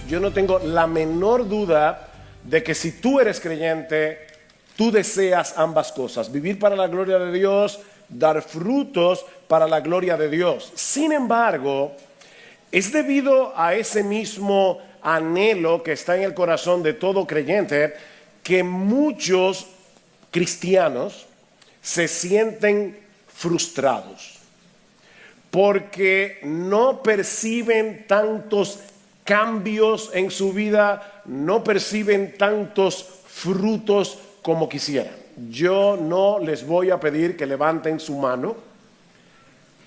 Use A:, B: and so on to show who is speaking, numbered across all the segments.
A: yo no tengo la menor duda de que si tú eres creyente, tú deseas ambas cosas, vivir para la gloria de Dios, dar frutos para la gloria de Dios. Sin embargo, es debido a ese mismo anhelo que está en el corazón de todo creyente que muchos cristianos se sienten frustrados porque no perciben tantos cambios en su vida, no perciben tantos frutos como quisieran. Yo no les voy a pedir que levanten su mano,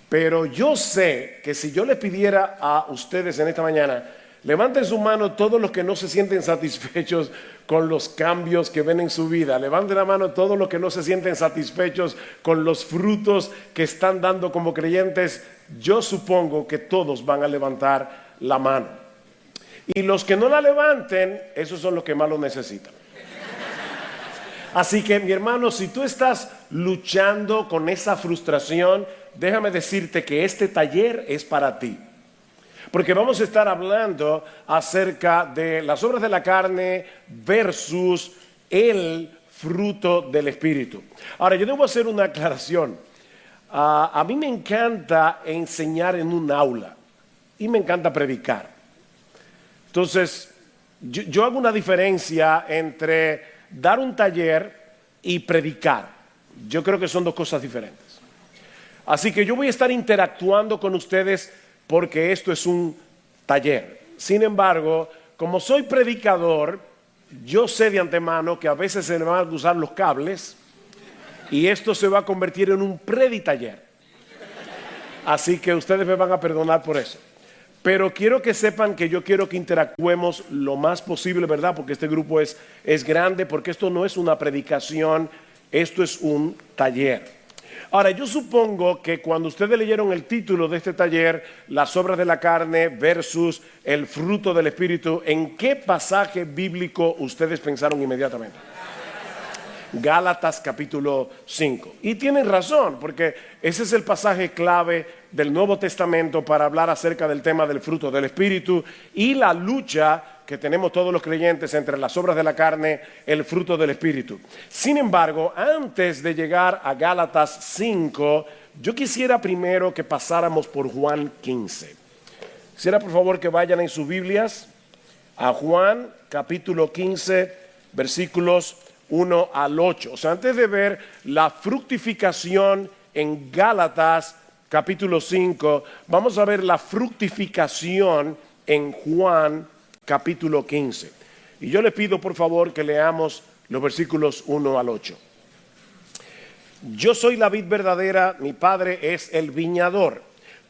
A: pero yo sé que si yo les pidiera a ustedes en esta mañana, levanten su mano todos los que no se sienten satisfechos con los cambios que ven en su vida. Levanten la mano todos los que no se sienten satisfechos con los frutos que están dando como creyentes. Yo supongo que todos van a levantar la mano. Y los que no la levanten, esos son los que más lo necesitan. Así que, mi hermano, si tú estás luchando con esa frustración, déjame decirte que este taller es para ti. Porque vamos a estar hablando acerca de las obras de la carne versus el fruto del Espíritu. Ahora, yo debo hacer una aclaración. A mí me encanta enseñar en un aula y me encanta predicar. Entonces, yo hago una diferencia entre dar un taller y predicar. Yo creo que son dos cosas diferentes. Así que yo voy a estar interactuando con ustedes porque esto es un taller. Sin embargo, como soy predicador, yo sé de antemano que a veces se me van a usar los cables y esto se va a convertir en un preditaller. Así que ustedes me van a perdonar por eso. Pero quiero que sepan que yo quiero que interactuemos lo más posible, ¿verdad? Porque este grupo es grande, porque esto no es una predicación, esto es un taller. Ahora, yo supongo que cuando ustedes leyeron el título de este taller, las obras de la carne versus el fruto del Espíritu, ¿en qué pasaje bíblico ustedes pensaron inmediatamente? Gálatas capítulo 5. Y tienen razón, porque ese es el pasaje clave del Nuevo Testamento para hablar acerca del tema del fruto del Espíritu y la lucha que tenemos todos los creyentes entre las obras de la carne, el fruto del Espíritu. Sin embargo, antes de llegar a Gálatas 5, yo quisiera primero que pasáramos por Juan 15. Quisiera por favor que vayan en sus Biblias a Juan capítulo 15, versículos 1 al 8. O sea, antes de ver la fructificación en Gálatas capítulo 5, vamos a ver la fructificación en Juan capítulo 15. Y yo le pido por favor que leamos los versículos 1 al 8. Yo soy la vid verdadera, mi Padre es el viñador.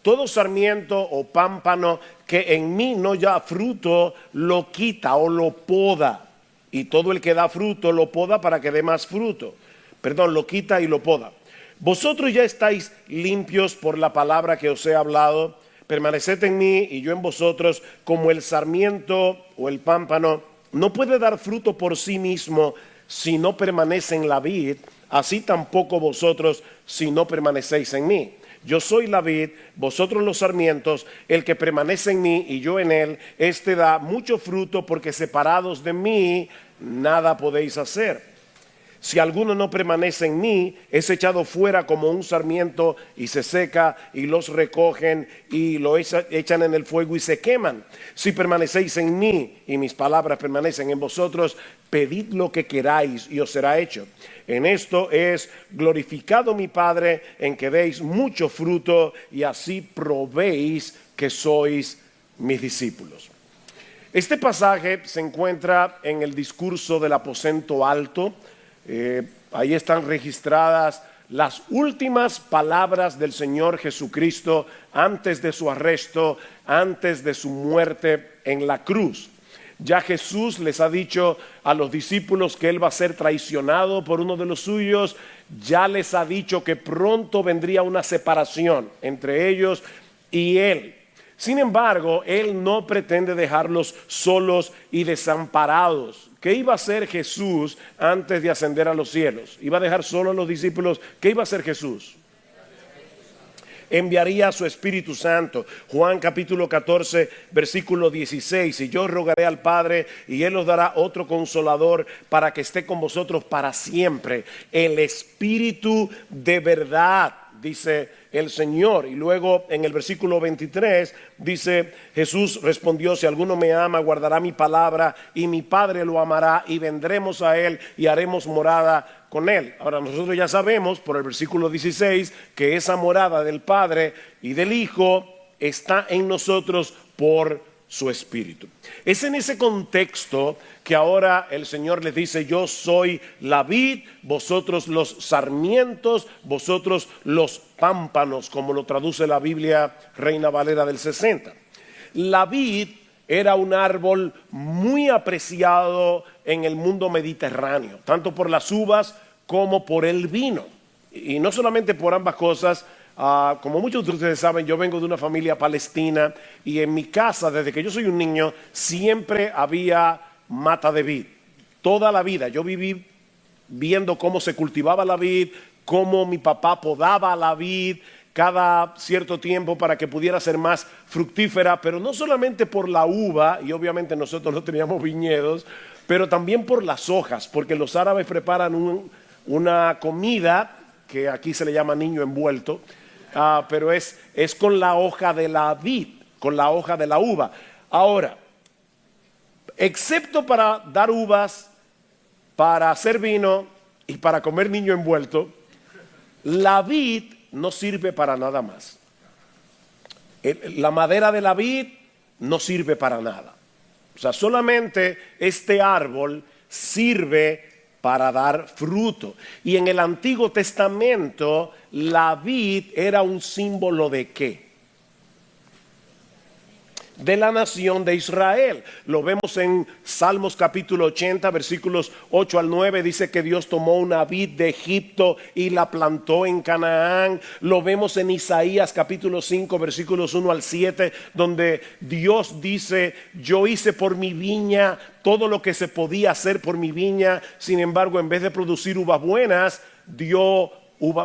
A: Todo sarmiento o pámpano que en mí no da fruto, lo quita o lo poda. Y todo el que da fruto lo poda para que dé más fruto. Perdón, lo quita y lo poda. Vosotros ya estáis limpios por la palabra que os he hablado. Permaneced en mí y yo en vosotros, como el sarmiento o el pámpano no puede dar fruto por sí mismo si no permanece en la vid, así tampoco vosotros si no permanecéis en mí. Yo soy la vid, vosotros los sarmientos, el que permanece en mí y yo en él, este da mucho fruto, porque separados de mí nada podéis hacer. Si alguno no permanece en mí, es echado fuera como un sarmiento y se seca, y los recogen y lo echan en el fuego y se queman. Si permanecéis en mí y mis palabras permanecen en vosotros, pedid lo que queráis y os será hecho. En esto es glorificado mi Padre, en que deis mucho fruto y así probéis que sois mis discípulos. Este pasaje se encuentra en el discurso del aposento alto. Ahí están registradas las últimas palabras del Señor Jesucristo antes de su arresto, antes de su muerte en la cruz. Ya Jesús les ha dicho a los discípulos que Él va a ser traicionado por uno de los suyos. Ya les ha dicho que pronto vendría una separación entre ellos y Él. Sin embargo, Él no pretende dejarlos solos y desamparados. ¿Qué iba a hacer Jesús antes de ascender a los cielos? ¿Iba a dejar solo a los discípulos? ¿Qué iba a hacer Jesús? enviaría a su Espíritu Santo. Juan capítulo 14, versículo 16. Y yo rogaré al Padre y Él os dará otro consolador para que esté con vosotros para siempre. El Espíritu de verdad, dice el Señor. Y luego en el versículo 23 dice: Jesús respondió: si alguno me ama, guardará mi palabra, y mi Padre lo amará, y vendremos a él y haremos morada con él. Ahora nosotros ya sabemos por el versículo 16 que esa morada del Padre y del Hijo está en nosotros por su Espíritu. Es en ese contexto que ahora el Señor les dice: yo soy la vid, vosotros los sarmientos, vosotros los pámpanos, como lo traduce la Biblia Reina Valera del 60. La vid era un árbol muy apreciado en el mundo mediterráneo, tanto por las uvas como por el vino. Y no solamente por ambas cosas. Como muchos de ustedes saben, yo vengo de una familia palestina y en mi casa, desde que yo soy un niño, siempre había mata de vid. Toda la vida yo viví viendo cómo se cultivaba la vid, cómo mi papá podaba la vid cada cierto tiempo para que pudiera ser más fructífera, pero no solamente por la uva, y obviamente nosotros no teníamos viñedos, pero también por las hojas, porque los árabes preparan una comida que aquí se le llama niño envuelto, pero es con la hoja de la vid, con la hoja de la uva. Ahora, excepto para dar uvas, para hacer vino y para comer niño envuelto, la vid no sirve para nada más. La madera de la vid no sirve para nada. O sea, solamente este árbol sirve para dar fruto. Y en el Antiguo Testamento, la vid era un símbolo ¿de qué? De la nación de Israel. Lo vemos en Salmos capítulo 80, versículos 8 al 9. Dice que Dios tomó una vid de Egipto y la plantó en Canaán. Lo vemos en Isaías capítulo 5, versículos 1 al 7, donde Dios dice: yo hice por mi viña todo lo que se podía hacer por mi viña. Sin embargo, en vez de producir uvas buenas,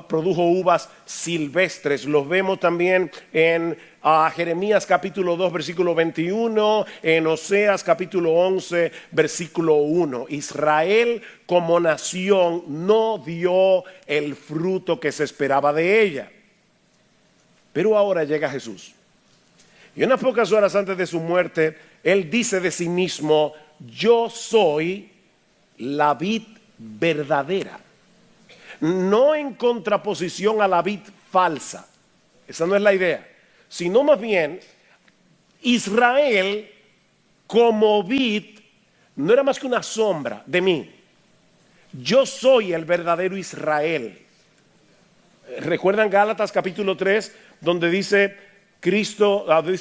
A: produjo uvas silvestres. Los vemos también en Jeremías capítulo 2 versículo 21, en Oseas capítulo 11 versículo 1. Israel como nación no dio el fruto que se esperaba de ella. Pero ahora llega Jesús. Y unas pocas horas antes de su muerte, Él dice de sí mismo: yo soy la vid verdadera. No en contraposición a la vid falsa, esa no es la idea, sino más bien Israel como vid no era más que una sombra de mí. Yo soy el verdadero Israel. ¿Recuerdan Gálatas capítulo 3 donde dice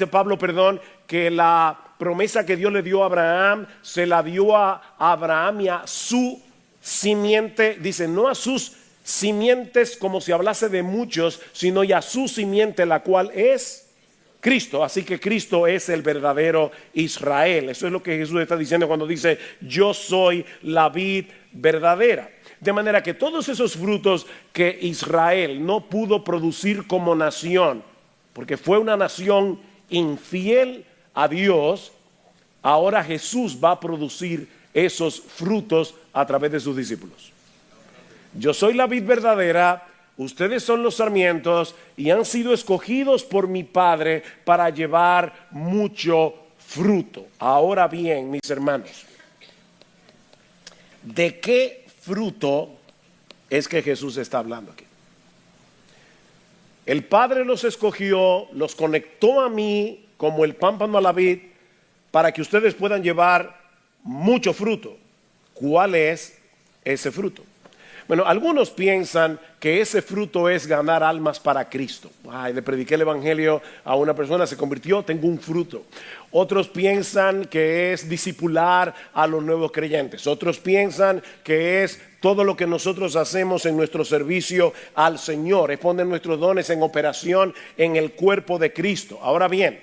A: Pablo, que la promesa que Dios le dio a Abraham se la dio a Abraham y a su simiente? Dice, no a sus simientes como si hablase de muchos, sino ya su simiente, la cual es Cristo. Así que Cristo es el verdadero Israel. Eso es lo que Jesús está diciendo cuando dice: yo soy la vid verdadera. De manera que todos esos frutos que Israel no pudo producir como nación, porque fue una nación infiel a Dios, ahora Jesús va a producir esos frutos a través de sus discípulos. Yo soy la vid verdadera, ustedes son los sarmientos y han sido escogidos por mi Padre para llevar mucho fruto. Ahora bien, mis hermanos, ¿de qué fruto es que Jesús está hablando aquí? El Padre los escogió, los conectó a mí como el pámpano a la vid para que ustedes puedan llevar mucho fruto. ¿Cuál es ese fruto? Bueno, algunos piensan que ese fruto es ganar almas para Cristo. Le prediqué el evangelio a una persona, se convirtió, tengo un fruto. Otros piensan que es discipular a los nuevos creyentes. Otros piensan que es todo lo que nosotros hacemos en nuestro servicio al Señor, es poner nuestros dones en operación en el cuerpo de Cristo. Ahora bien,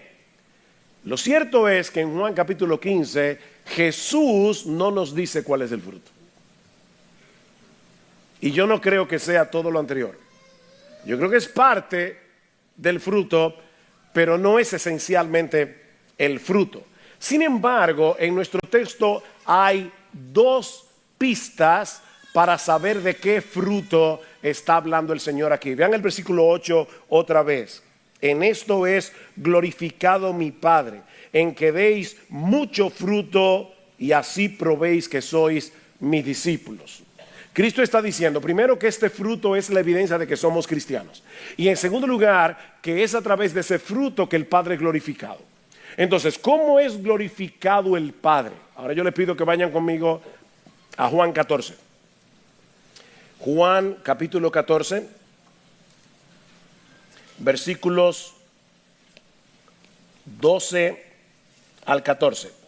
A: lo cierto es que en Juan capítulo 15, Jesús no nos dice cuál es el fruto. Y yo no creo que sea todo lo anterior. Yo creo que es parte del fruto, pero no es esencialmente el fruto. Sin embargo, en nuestro texto hay dos pistas para saber de qué fruto está hablando el Señor aquí. Vean el versículo 8 otra vez. En esto es glorificado mi Padre, en que deis mucho fruto y así probéis que sois mis discípulos. Cristo está diciendo, primero, que este fruto es la evidencia de que somos cristianos. Y en segundo lugar, que es a través de ese fruto que el Padre es glorificado. Entonces, ¿cómo es glorificado el Padre? Ahora yo les pido que vayan conmigo a Juan 14. Juan capítulo 14, versículos 12 al 14.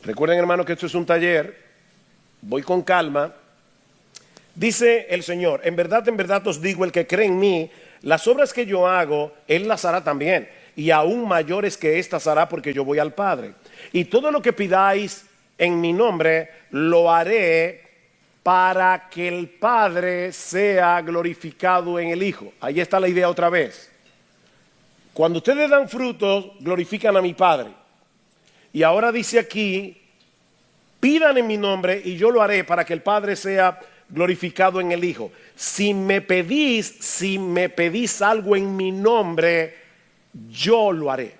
A: Recuerden, hermanos, que esto es un taller. Voy con calma. Dice el Señor, en verdad os digo, el que cree en mí, las obras que yo hago, él las hará también, y aún mayores que estas hará, porque yo voy al Padre. Y todo lo que pidáis en mi nombre, lo haré para que el Padre sea glorificado en el Hijo. Ahí está la idea otra vez. Cuando ustedes dan frutos, glorifican a mi Padre. Y ahora dice aquí, pidan en mi nombre y yo lo haré para que el Padre sea glorificado en el Hijo. Si me pedís algo en mi nombre, yo lo haré.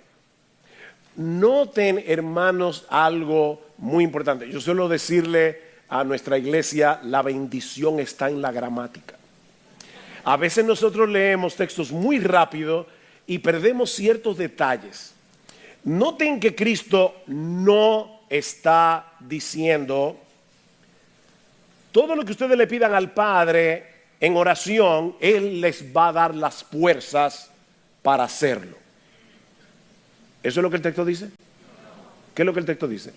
A: Noten, hermanos, algo muy importante. Yo suelo decirle a nuestra iglesia, la bendición está en la gramática. A veces nosotros leemos textos muy rápido y perdemos ciertos detalles. Noten que Cristo no está diciendo, todo lo que ustedes le pidan al Padre en oración, Él les va a dar las fuerzas para hacerlo. ¿Eso es lo que el texto dice? ¿Qué es lo que el texto dice?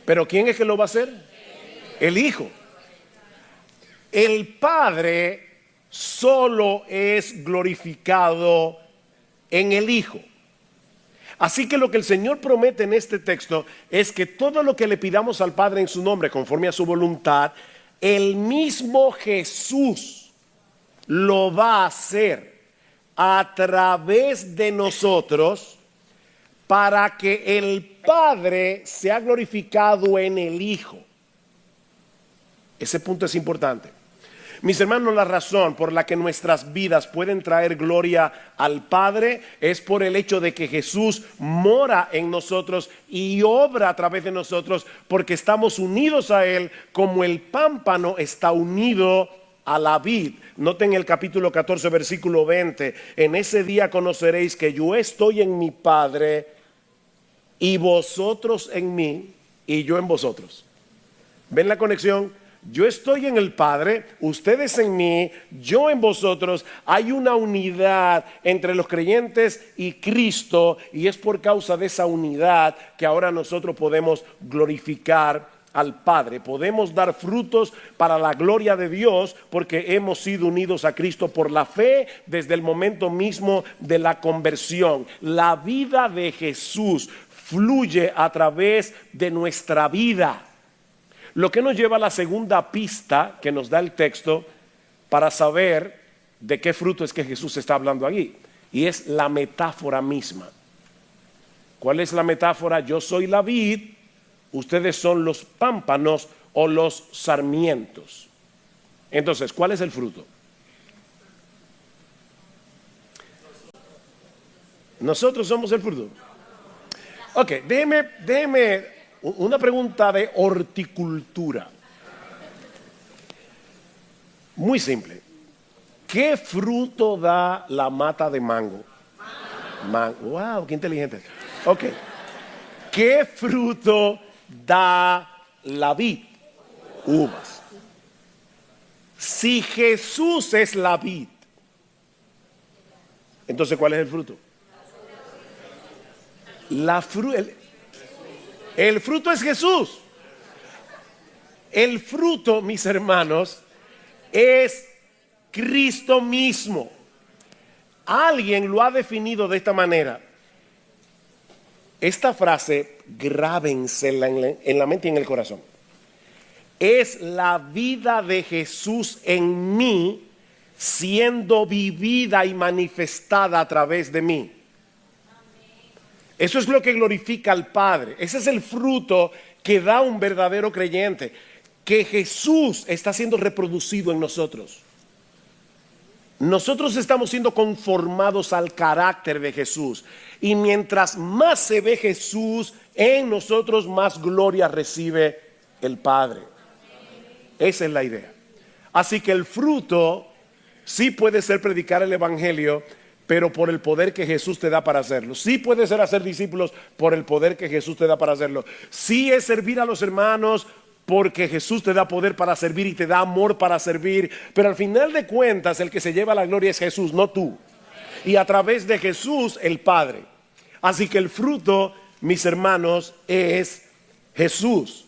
A: ¿Pero quién es que lo va a hacer? El Hijo. El Padre solo es glorificado en el Hijo. Así que lo que el Señor promete en este texto es que todo lo que le pidamos al Padre en su nombre, conforme a su voluntad, el mismo Jesús lo va a hacer a través de nosotros, para que el Padre sea glorificado en el Hijo. Ese punto es importante. Mis hermanos, la razón por la que nuestras vidas pueden traer gloria al Padre es por el hecho de que Jesús mora en nosotros y obra a través de nosotros, porque estamos unidos a Él como el pámpano está unido a la vid. Noten el capítulo 14, versículo 20. En ese día conoceréis que yo estoy en mi Padre y vosotros en mí y yo en vosotros. ¿Ven la conexión? Yo estoy en el Padre, ustedes en mí, yo en vosotros. Hay una unidad entre los creyentes y Cristo, y es por causa de esa unidad que ahora nosotros podemos glorificar al Padre. Podemos dar frutos para la gloria de Dios porque hemos sido unidos a Cristo por la fe desde el momento mismo de la conversión. La vida de Jesús fluye a través de nuestra vida. Lo que nos lleva a la segunda pista que nos da el texto para saber de qué fruto es que Jesús está hablando aquí. Y es la metáfora misma. ¿Cuál es la metáfora? Yo soy la vid, ustedes son los pámpanos o los sarmientos. Entonces, ¿cuál es el fruto? Nosotros somos el fruto. Ok, déjeme una pregunta de horticultura. Muy simple. ¿Qué fruto da la mata de mango? Wow, qué inteligente. Ok. ¿Qué fruto da la vid? Uvas. Si Jesús es la vid, entonces ¿cuál es el fruto? El fruto es Jesús. El fruto, mis hermanos, es Cristo mismo. Alguien lo ha definido de esta manera. Esta frase, grábensela en la mente y en el corazón. es la vida de Jesús en mí siendo vivida y manifestada a través de mí. Eso es lo que glorifica al Padre. Ese es el fruto que da un verdadero creyente, que Jesús está siendo reproducido en nosotros. Nosotros estamos siendo conformados al carácter de Jesús. Y mientras más se ve Jesús en nosotros, más gloria recibe el Padre. Esa es la idea. Así que el fruto sí puede ser predicar el Evangelio, pero por el poder que Jesús te da para hacerlo. Sí puede ser hacer discípulos por el poder que Jesús te da para hacerlo. Sí es servir a los hermanos porque Jesús te da poder para servir y te da amor para servir. Pero al final de cuentas, el que se lleva la gloria es Jesús, no tú. Y a través de Jesús, el Padre. Así que el fruto, mis hermanos, es Jesús.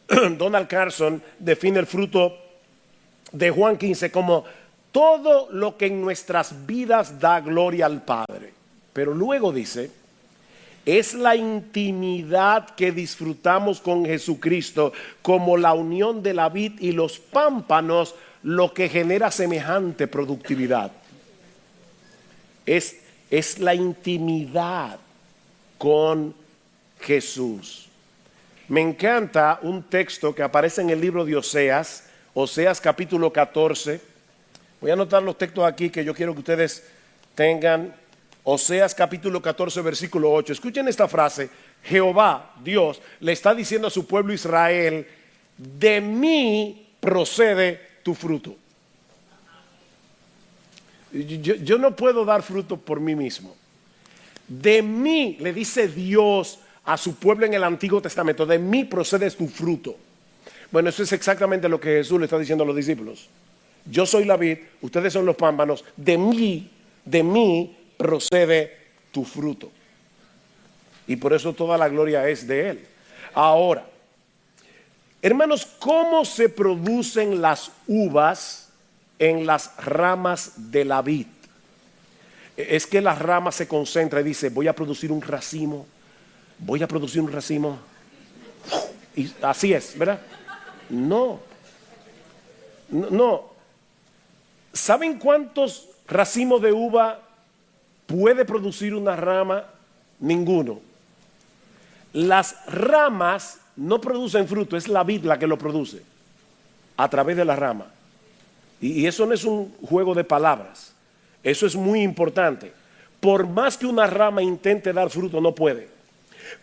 A: Donald Carson define el fruto de Juan 15 como todo lo que en nuestras vidas da gloria al Padre. Pero luego dice, es la intimidad que disfrutamos con Jesucristo, como la unión de la vid y los pámpanos, lo que genera semejante productividad. Es la intimidad con Jesús. Me encanta un texto que aparece en el libro de Oseas, Oseas capítulo 14. Voy a anotar los textos aquí que yo quiero que ustedes tengan. Oseas capítulo 14 versículo 8. Escuchen esta frase. Jehová, Dios, le está diciendo a su pueblo Israel, de mí procede tu fruto. Yo no puedo dar fruto por mí mismo. De mí, le dice Dios a su pueblo en el Antiguo Testamento, de mí procede tu fruto. Bueno, eso es exactamente lo que Jesús le está diciendo a los discípulos. Yo soy la vid, ustedes son los pámpanos, de mí procede tu fruto. Y por eso toda la gloria es de Él. Ahora, hermanos, ¿cómo se producen las uvas en las ramas de la vid? Es que la rama se concentra y dice, voy a producir un racimo, voy a producir un racimo. Y así es, ¿verdad? No. ¿Saben cuántos racimos de uva puede producir una rama? Ninguno. Las ramas no producen fruto, es la vid la que lo produce a través de la rama. Y eso no es un juego de palabras. Eso es muy importante. Por más que una rama intente dar fruto, no puede.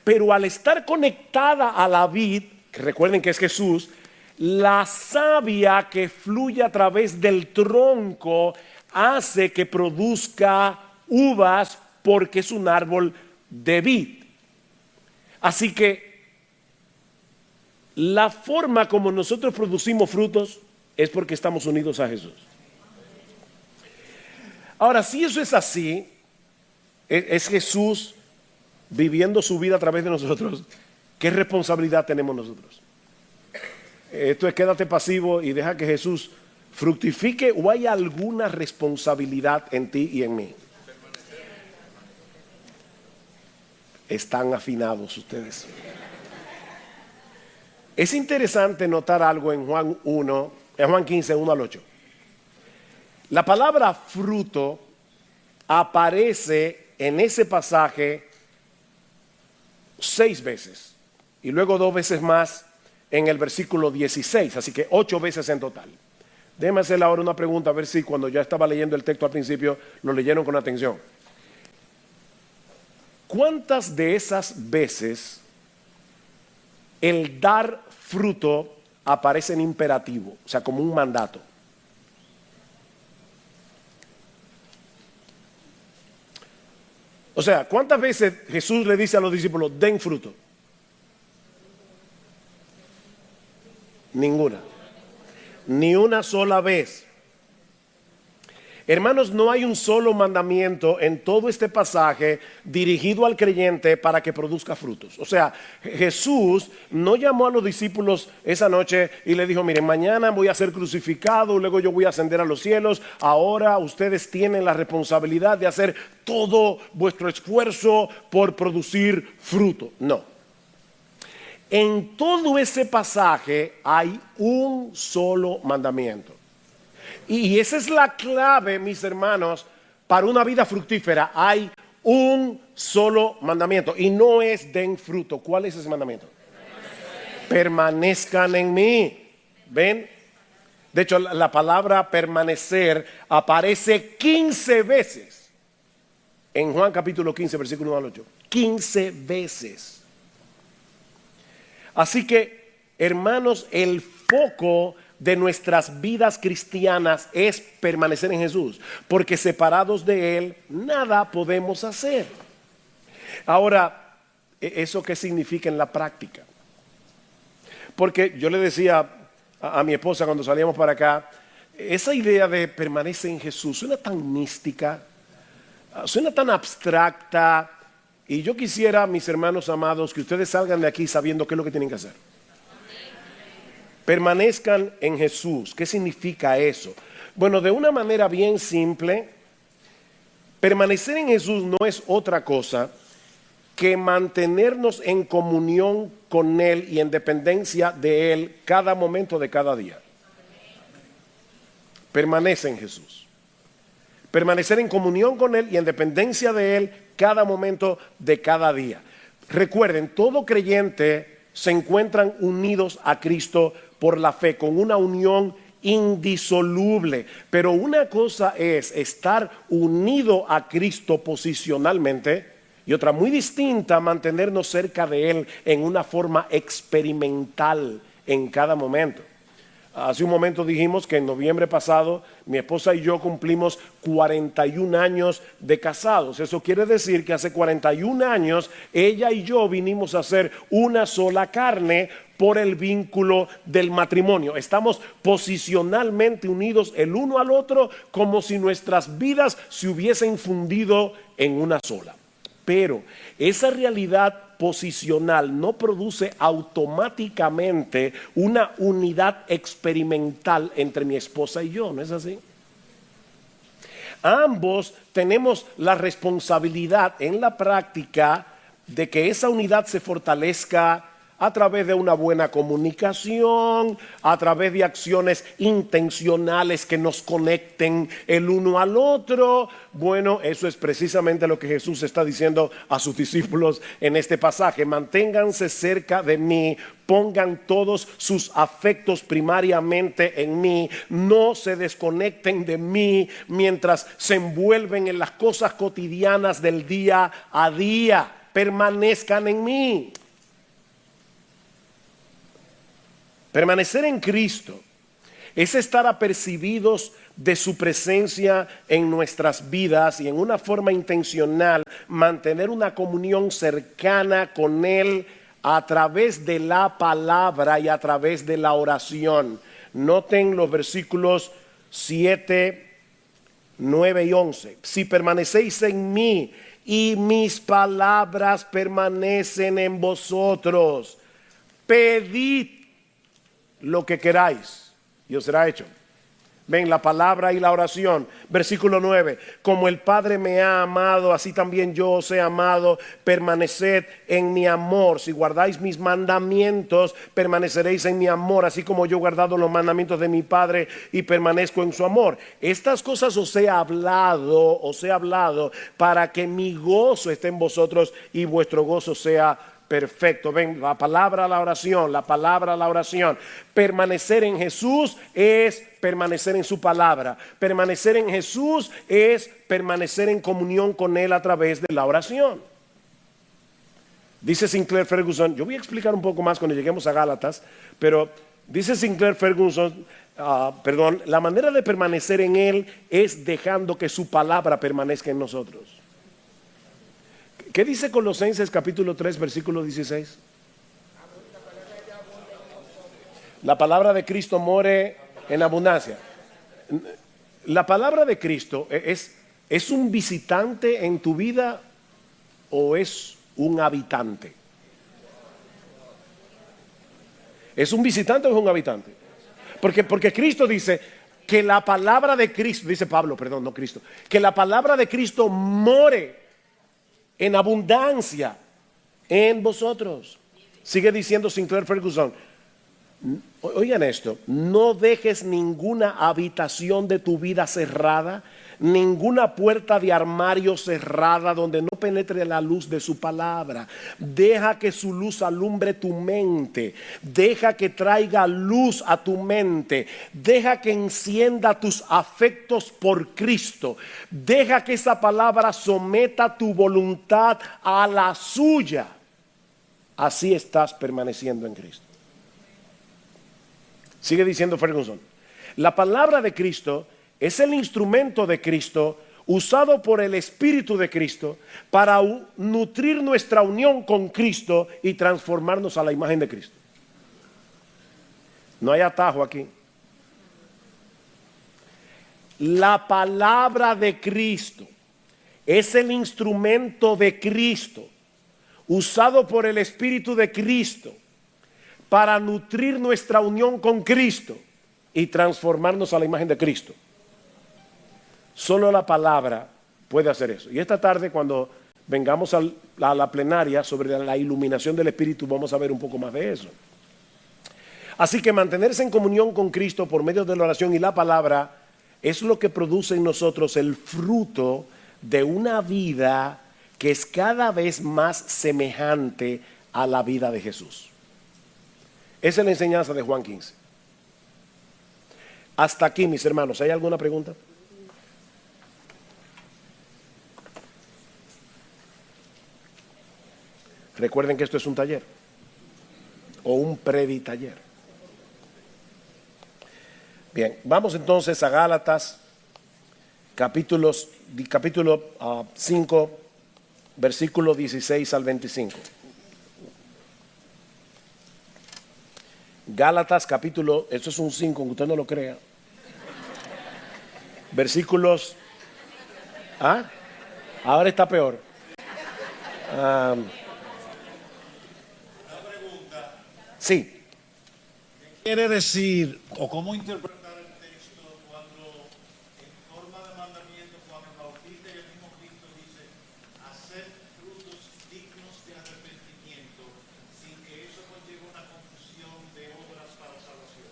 A: Pero al estar conectada a la vid, que recuerden que es Jesús, la savia que fluye a través del tronco hace que produzca uvas porque es un árbol de vid. Así que la forma como nosotros producimos frutos es porque estamos unidos a Jesús. Ahora, si eso es así, es Jesús viviendo su vida a través de nosotros, ¿qué responsabilidad tenemos nosotros? Esto es quédate pasivo y deja que Jesús fructifique, o hay alguna responsabilidad en ti y en mí. Están afinados ustedes. Es interesante notar algo en Juan 15, 1 al 8. La palabra fruto aparece en ese pasaje 6 veces y luego 2 veces más en el versículo 16, así que 8 veces en total. Déjeme hacerle ahora una pregunta, a ver si cuando ya estaba leyendo el texto al principio lo leyeron con atención. ¿Cuántas de esas veces el dar fruto aparece en imperativo, o sea, como un mandato? O sea, ¿cuántas veces Jesús le dice a los discípulos, den fruto? Ninguna. Ni una sola vez. Hermanos, no hay un solo mandamiento en todo este pasaje dirigido al creyente para que produzca frutos. O sea, Jesús no llamó a los discípulos esa noche y le dijo, miren, mañana voy a ser crucificado, luego yo voy a ascender a los cielos, ahora ustedes tienen la responsabilidad de hacer todo vuestro esfuerzo por producir fruto. No. En todo ese pasaje hay un solo mandamiento. Y esa es la clave, mis hermanos, para una vida fructífera. Hay un solo mandamiento y no es den fruto. ¿Cuál es ese mandamiento? Permanezcan en mí. ¿Ven? De hecho, la palabra permanecer aparece 15 veces en Juan capítulo 15, versículo 1 al 8. 15 veces. Así que, hermanos, el foco de nuestras vidas cristianas es permanecer en Jesús, porque separados de Él nada podemos hacer. Ahora, ¿eso qué significa en la práctica? Porque yo le decía a mi esposa cuando salíamos para acá, esa idea de permanecer en Jesús suena tan mística, suena tan abstracta, y yo quisiera, mis hermanos amados, que ustedes salgan de aquí sabiendo qué es lo que tienen que hacer. Permanezcan en Jesús. ¿Qué significa eso? Bueno, de una manera bien simple, permanecer en Jesús no es otra cosa que mantenernos en comunión con Él y en dependencia de Él cada momento de cada día. Permanece en Jesús. Permanecer en comunión con Él y en dependencia de Él cada momento de cada día. Recuerden, todo creyente se encuentran unidos a Cristo por la fe, con una unión indisoluble. Pero una cosa es estar unido a Cristo posicionalmente y otra muy distinta, mantenernos cerca de Él en una forma experimental en cada momento. Hace un momento dijimos que en noviembre pasado mi esposa y yo cumplimos 41 años de casados. Eso quiere decir que hace 41 años ella y yo vinimos a ser una sola carne por el vínculo del matrimonio. Estamos posicionalmente unidos el uno al otro como si nuestras vidas se hubiesen fundido en una sola. Pero esa realidad posicional no produce automáticamente una unidad experimental entre mi esposa y yo, ¿no es así? Ambos tenemos la responsabilidad en la práctica de que esa unidad se fortalezca a través de una buena comunicación, a través de acciones intencionales que nos conecten el uno al otro. Bueno, eso es precisamente lo que Jesús está diciendo a sus discípulos en este pasaje. Manténganse cerca de mí, pongan todos sus afectos primariamente en mí, no se desconecten de mí mientras se envuelven en las cosas cotidianas del día a día. Permanezcan en mí. Permanecer en Cristo es estar apercibidos de su presencia en nuestras vidas y en una forma intencional mantener una comunión cercana con Él a través de la palabra y a través de la oración. Noten los versículos 7, 9 y 11. Si permanecéis en mí y mis palabras permanecen en vosotros, pedid lo que queráis y os será hecho. Ven, la palabra y la oración. Versículo 9. Como el Padre me ha amado, así también yo os he amado. Permaneced en mi amor. Si guardáis mis mandamientos, permaneceréis en mi amor, así como yo he guardado los mandamientos de mi Padre y permanezco en su amor. Estas cosas os he hablado para que mi gozo esté en vosotros y vuestro gozo sea perfecto. Ven, la palabra, la oración, la palabra, la oración. Permanecer en Jesús es permanecer en su palabra. Permanecer en Jesús es permanecer en comunión con Él a través de la oración. Dice Sinclair Ferguson, yo voy a explicar un poco más cuando lleguemos a Gálatas, pero dice Sinclair Ferguson, la manera de permanecer en Él es dejando que su palabra permanezca en nosotros. ¿Qué dice Colosenses capítulo 3, versículo 16? La palabra de Cristo more en abundancia. La palabra de Cristo ¿es un visitante en tu vida o es un habitante? ¿Es un visitante o es un habitante? Porque Cristo dice que la palabra de Cristo, dice Pablo, perdón, no Cristo, que la palabra de Cristo more en abundancia en vosotros. Sigue diciendo Sinclair Ferguson, oigan esto, no dejes ninguna habitación de tu vida cerrada, ninguna puerta de armario cerrada donde no penetre la luz de su palabra. Deja que su luz alumbre tu mente, deja que traiga luz a tu mente, deja que encienda tus afectos por Cristo, deja que esa palabra someta tu voluntad a la suya. Así estás permaneciendo en Cristo. Sigue diciendo Ferguson, la palabra de Cristo es el instrumento de Cristo usado por el Espíritu de Cristo para nutrir nuestra unión con Cristo y transformarnos a la imagen de Cristo. No hay atajo aquí. La palabra de Cristo es el instrumento de Cristo usado por el Espíritu de Cristo para nutrir nuestra unión con Cristo y transformarnos a la imagen de Cristo. Solo la palabra puede hacer eso. Y esta tarde, cuando vengamos a la plenaria sobre la iluminación del Espíritu, vamos a ver un poco más de eso. Así que mantenerse en comunión con Cristo por medio de la oración y la palabra es lo que produce en nosotros el fruto de una vida que es cada vez más semejante a la vida de Jesús. Esa es la enseñanza de Juan 15. Hasta aquí, mis hermanos. ¿Hay alguna pregunta? Recuerden que esto es un taller o un preditaller. Bien, vamos entonces a Gálatas, capítulo 5, versículo 16 al 25. Gálatas capítulo, esto es un 5, aunque usted no lo crea. Versículos, ahora está peor. Sí.
B: ¿Qué quiere decir o cómo interpretar el texto cuando en forma de mandamiento Juan el Bautista y el mismo Cristo dice hacer frutos dignos de arrepentimiento sin que eso conlleve una confusión de obras para salvación?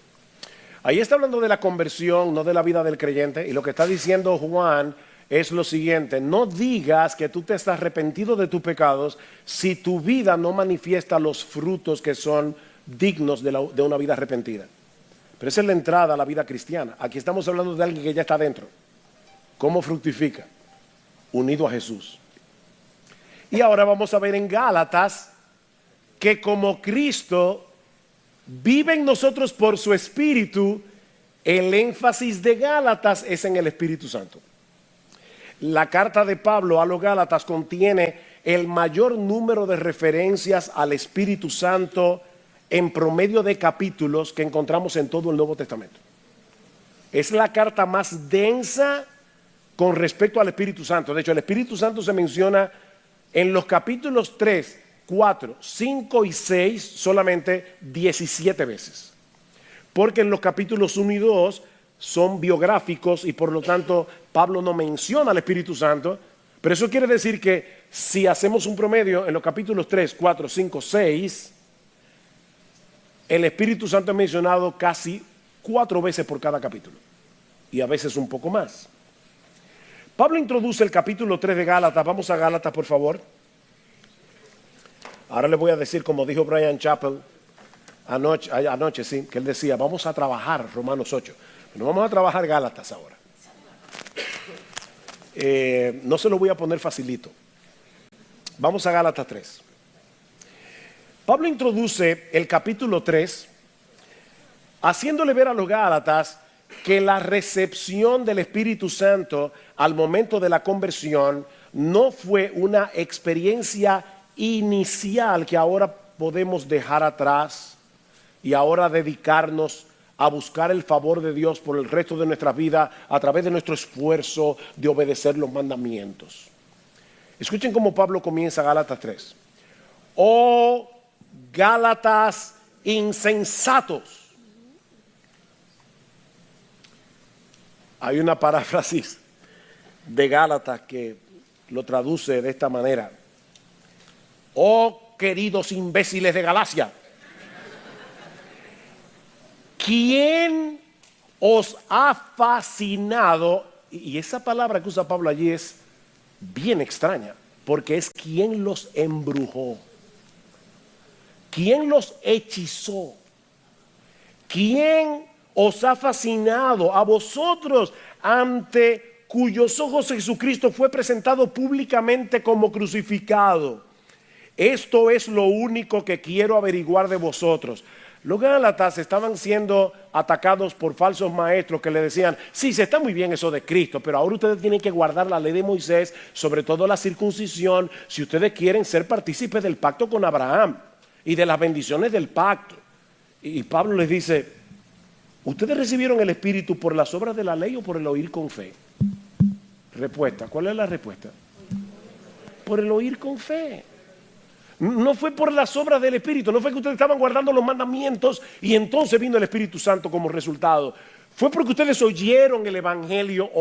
A: Ahí está hablando de la conversión, no de la vida del creyente, y lo que está diciendo Juan es lo siguiente: no digas que tú te estás arrepentido de tus pecados si tu vida no manifiesta los frutos que son dignos de una vida arrepentida. Pero esa es la entrada a la vida cristiana. Aquí estamos hablando de alguien que ya está dentro. ¿Cómo fructifica? Unido a Jesús. Y ahora vamos a ver en Gálatas que como Cristo vive en nosotros por su Espíritu, el énfasis de Gálatas es en el Espíritu Santo. La carta de Pablo a los Gálatas contiene el mayor número de referencias al Espíritu Santo en promedio de capítulos que encontramos en todo el Nuevo Testamento. Es la carta más densa con respecto al Espíritu Santo. De hecho, el Espíritu Santo se menciona en los capítulos 3, 4, 5 y 6 solamente 17 veces. Porque en los capítulos 1 y 2 son biográficos y por lo tanto Pablo no menciona al Espíritu Santo. Pero eso quiere decir que si hacemos un promedio en los capítulos 3, 4, 5, 6, el Espíritu Santo es mencionado casi 4 veces por cada capítulo y a veces un poco más. Pablo introduce el capítulo 3 de Gálatas. Vamos a Gálatas, por favor. Ahora les voy a decir, como dijo Brian Chappell anoche, sí, que él decía, vamos a trabajar Romanos 8. Pero vamos a trabajar Gálatas ahora. No se lo voy a poner facilito. Vamos a Gálatas 3. Pablo introduce el capítulo 3 haciéndole ver a los Gálatas que la recepción del Espíritu Santo al momento de la conversión no fue una experiencia inicial que ahora podemos dejar atrás y ahora dedicarnos a buscar el favor de Dios por el resto de nuestra vida a través de nuestro esfuerzo de obedecer los mandamientos. Escuchen cómo Pablo comienza Gálatas 3. Oh Gálatas insensatos. Hay una paráfrasis de Gálatas que lo traduce de esta manera. Oh queridos imbéciles de Galacia. ¿Quién os ha fascinado? Y esa palabra que usa Pablo allí es bien extraña, porque es quien los embrujó, quien los hechizó, quién os ha fascinado a vosotros, ante cuyos ojos Jesucristo fue presentado públicamente como crucificado. Esto es lo único que quiero averiguar de vosotros. Los gálatas estaban siendo atacados por falsos maestros que le decían: sí, se está muy bien eso de Cristo, pero ahora ustedes tienen que guardar la ley de Moisés, sobre todo la circuncisión, si ustedes quieren ser partícipes del pacto con Abraham y de las bendiciones del pacto. Y Pablo les dice: ¿ustedes recibieron el Espíritu por las obras de la ley o por el oír con fe? Respuesta, ¿cuál es la respuesta? Por el oír con fe. No fue por las obras del Espíritu, no fue que ustedes estaban guardando los mandamientos y entonces vino el Espíritu Santo como resultado. Fue porque ustedes oyeron el Evangelio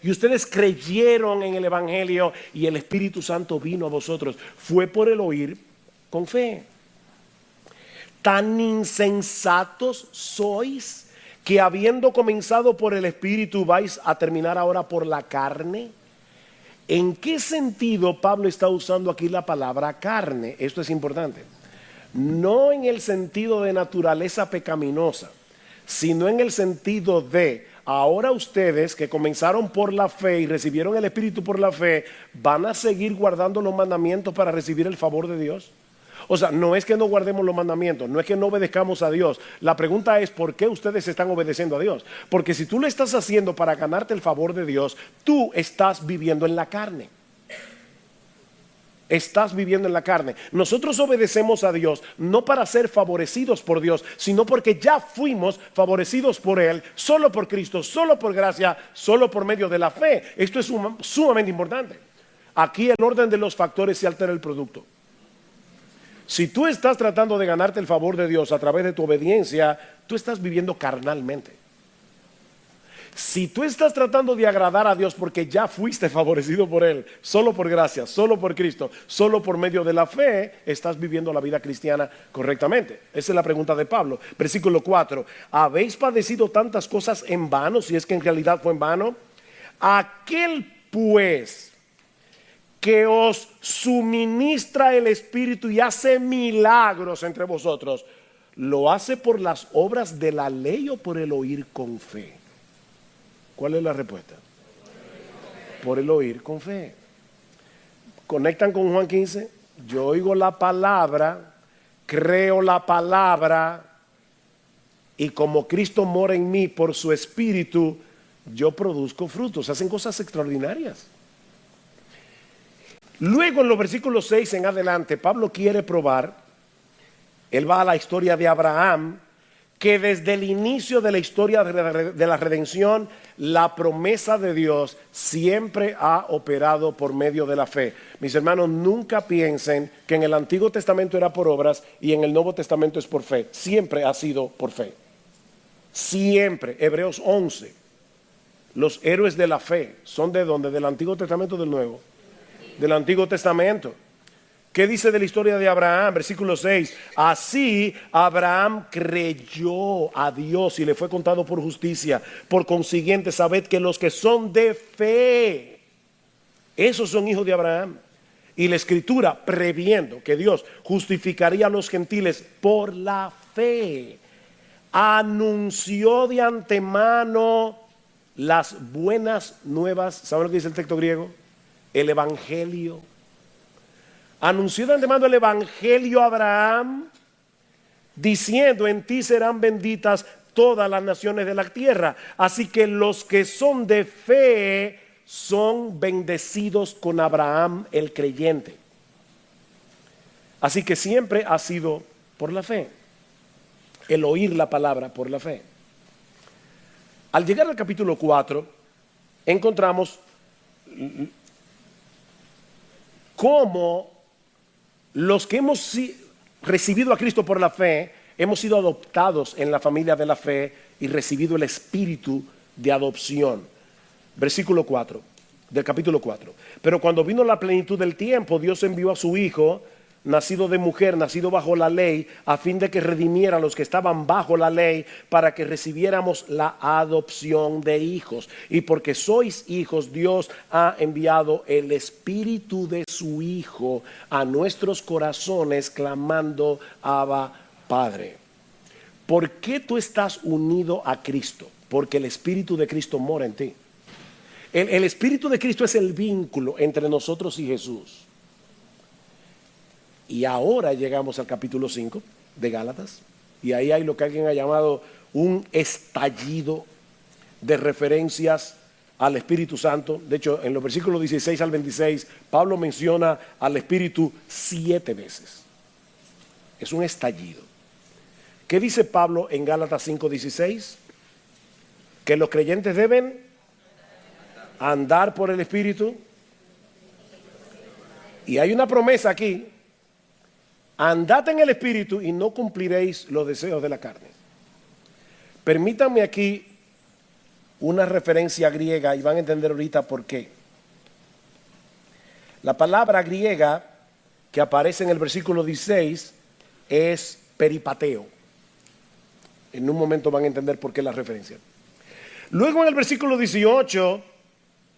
A: y ustedes creyeron en el Evangelio y el Espíritu Santo vino a vosotros. Fue por el oír con fe. Tan insensatos sois que habiendo comenzado por el Espíritu vais a terminar ahora por la carne. ¿En qué sentido Pablo está usando aquí la palabra carne? Esto es importante. No en el sentido de naturaleza pecaminosa, sino en el sentido de ahora ustedes que comenzaron por la fe y recibieron el Espíritu por la fe, ¿van a seguir guardando los mandamientos para recibir el favor de Dios? O sea, no es que no guardemos los mandamientos, no es que no obedezcamos a Dios. La pregunta es: ¿por qué ustedes están obedeciendo a Dios? Porque si tú lo estás haciendo para ganarte el favor de Dios, tú estás viviendo en la carne. Estás viviendo en la carne. Nosotros obedecemos a Dios no para ser favorecidos por Dios, sino porque ya fuimos favorecidos por Él, solo por Cristo, solo por gracia, solo por medio de la fe. Esto es sumamente importante. Aquí el orden de los factores se altera el producto. Si tú estás tratando de ganarte el favor de Dios a través de tu obediencia, tú estás viviendo carnalmente. Si tú estás tratando de agradar a Dios porque ya fuiste favorecido por Él, solo por gracia, solo por Cristo, solo por medio de la fe, estás viviendo la vida cristiana correctamente. Esa es la pregunta de Pablo. Versículo 4. ¿Habéis padecido tantas cosas en vano, si es que en realidad fue en vano? Aquel pues que os suministra el Espíritu y hace milagros entre vosotros, ¿lo hace por las obras de la ley o por el oír con fe? ¿Cuál es la respuesta? Por el oír con fe. Conectan con Juan 15. Yo oigo la palabra, creo la palabra, y como Cristo mora en mí por su Espíritu, yo produzco frutos. Hacen cosas extraordinarias. Luego en los versículos 6 en adelante, Pablo quiere probar, él va a la historia de Abraham, que desde el inicio de la historia de la redención, la promesa de Dios siempre ha operado por medio de la fe. Mis hermanos, nunca piensen que en el Antiguo Testamento era por obras y en el Nuevo Testamento es por fe. Siempre ha sido por fe. Siempre. Hebreos 11. Los héroes de la fe son ¿de dónde? ¿Del Antiguo Testamento o del Nuevo? Del Antiguo Testamento. ¿Qué dice de la historia de Abraham? Versículo 6. Así Abraham creyó a Dios y le fue contado por justicia. Por consiguiente, sabed que los que son de fe, esos son hijos de Abraham. Y la Escritura, previendo que Dios justificaría a los gentiles por la fe, anunció de antemano las buenas nuevas. ¿Saben lo que dice el texto griego? El Evangelio. Anunció de antemano el Evangelio a Abraham, diciendo: en ti serán benditas todas las naciones de la tierra. Así que los que son de fe son bendecidos con Abraham el creyente. Así que siempre ha sido por la fe, el oír la palabra por la fe. Al llegar al capítulo 4, encontramos cómo los que hemos recibido a Cristo por la fe, hemos sido adoptados en la familia de la fe y recibido el espíritu de adopción. Versículo 4. del capítulo 4. Pero cuando vino la plenitud del tiempo, Dios envió a su Hijo, nacido de mujer, nacido bajo la ley, a fin de que redimiera a los que estaban bajo la ley, para que recibiéramos la adopción de hijos. Y porque sois hijos, Dios ha enviado el Espíritu de su Hijo a nuestros corazones, clamando: Abba, Padre. ¿Por qué tú estás unido a Cristo? Porque el Espíritu de Cristo mora en ti. El Espíritu de Cristo es el vínculo entre nosotros y Jesús. Y ahora llegamos al capítulo 5 de Gálatas, y ahí hay lo que alguien ha llamado un estallido de referencias al Espíritu Santo. De hecho, en los versículos 16 al 26, Pablo menciona al Espíritu 7 veces. Es un estallido. ¿Qué dice Pablo en Gálatas 5:16? Que los creyentes deben andar por el Espíritu. Y hay una promesa aquí: andad en el Espíritu y no cumpliréis los deseos de la carne. Permítanme aquí una referencia griega y van a entender ahorita por qué. La palabra griega que aparece en el versículo 16 es peripateo. En un momento van a entender por qué la referencia. Luego en el versículo 18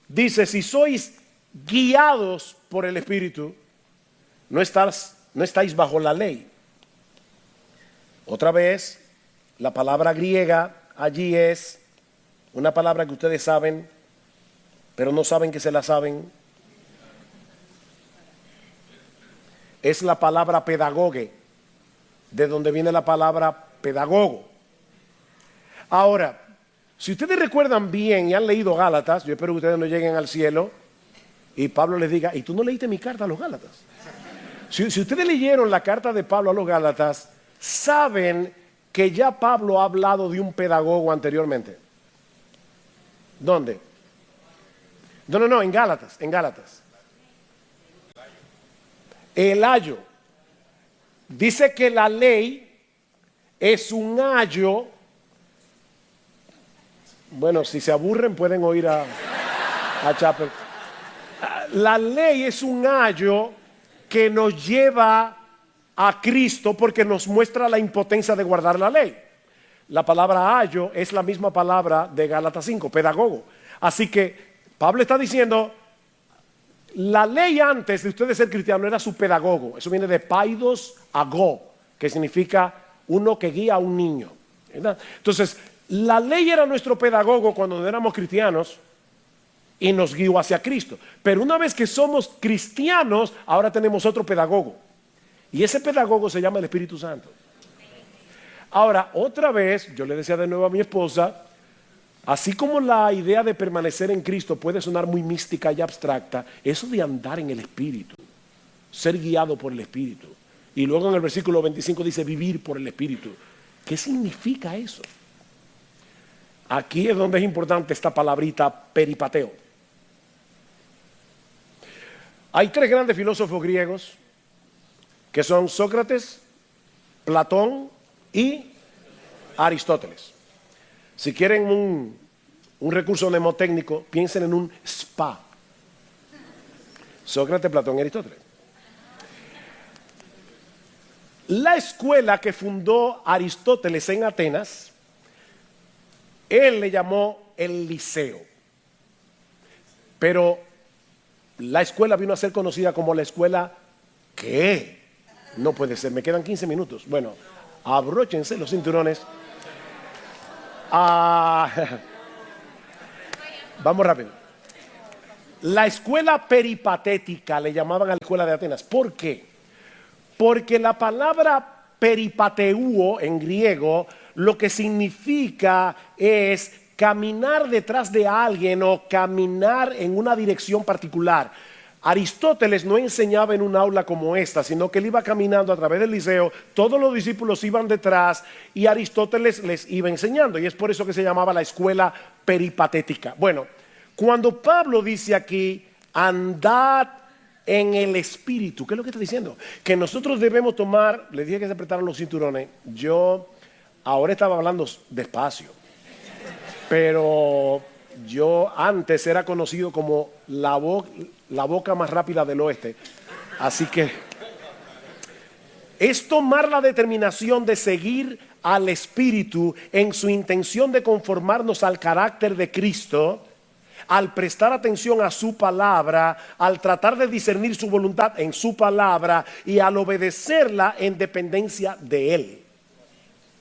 A: dice: si sois guiados por el Espíritu, no estáis bajo la ley. Otra vez, la palabra griega allí es una palabra que ustedes saben, pero no saben que se la saben. Es la palabra pedagogue, de donde viene la palabra pedagogo. Ahora, si ustedes recuerdan bien y han leído Gálatas, yo espero que ustedes no lleguen al cielo y Pablo les diga: ¿y tú no leíste mi carta a los Gálatas? Si ustedes leyeron la carta de Pablo a los Gálatas, saben que ya Pablo ha hablado de un pedagogo anteriormente. ¿Dónde? No, en Gálatas. El ayo. Dice que la ley es un ayo. Bueno, si se aburren pueden oír a Chapel. La ley es un ayo que nos lleva a Cristo porque nos muestra la impotencia de guardar la ley. La palabra ayo es la misma palabra de Gálatas 5, pedagogo. Así que Pablo está diciendo: la ley antes de ustedes ser cristianos era su pedagogo. Eso viene de paidos ago, que significa uno que guía a un niño, ¿verdad? Entonces, la ley era nuestro pedagogo cuando no éramos cristianos y nos guió hacia Cristo. Pero una vez que somos cristianos, ahora tenemos otro pedagogo. Y ese pedagogo se llama el Espíritu Santo. Ahora, otra vez, yo le decía de nuevo a mi esposa, así como la idea de permanecer en Cristo puede sonar muy mística y abstracta, eso de andar en el Espíritu, ser guiado por el Espíritu. Y luego en el versículo 25 dice vivir por el Espíritu. ¿Qué significa eso? Aquí es donde es importante esta palabrita peripateo. Hay tres grandes filósofos griegos que son Sócrates, Platón y Aristóteles. Si quieren un recurso mnemotécnico, piensen en un spa. Sócrates, Platón y Aristóteles. La escuela que fundó Aristóteles en Atenas, él le llamó el Liceo. Pero la escuela vino a ser conocida como la escuela que no puede ser. Me quedan 15 minutos. Bueno, abróchense los cinturones. Vamos rápido. La escuela peripatética le llamaban a la escuela de Atenas. ¿Por qué? Porque la palabra peripateuo en griego lo que significa es caminar detrás de alguien o caminar en una dirección particular. Aristóteles no enseñaba en un aula como esta, sino que él iba caminando a través del liceo, todos los discípulos iban detrás y Aristóteles les iba enseñando, y es por eso que se llamaba la escuela peripatética. Bueno, cuando Pablo dice aquí, andad en el Espíritu, ¿qué es lo que está diciendo? Que nosotros debemos tomar, les dije que se apretaran los cinturones, yo ahora estaba hablando despacio, pero Yo antes era conocido como la boca más rápida del oeste. Así que es tomar la determinación de seguir al Espíritu en su intención de conformarnos al carácter de Cristo, al prestar atención a su palabra, al tratar de discernir su voluntad en su palabra y al obedecerla en dependencia de Él.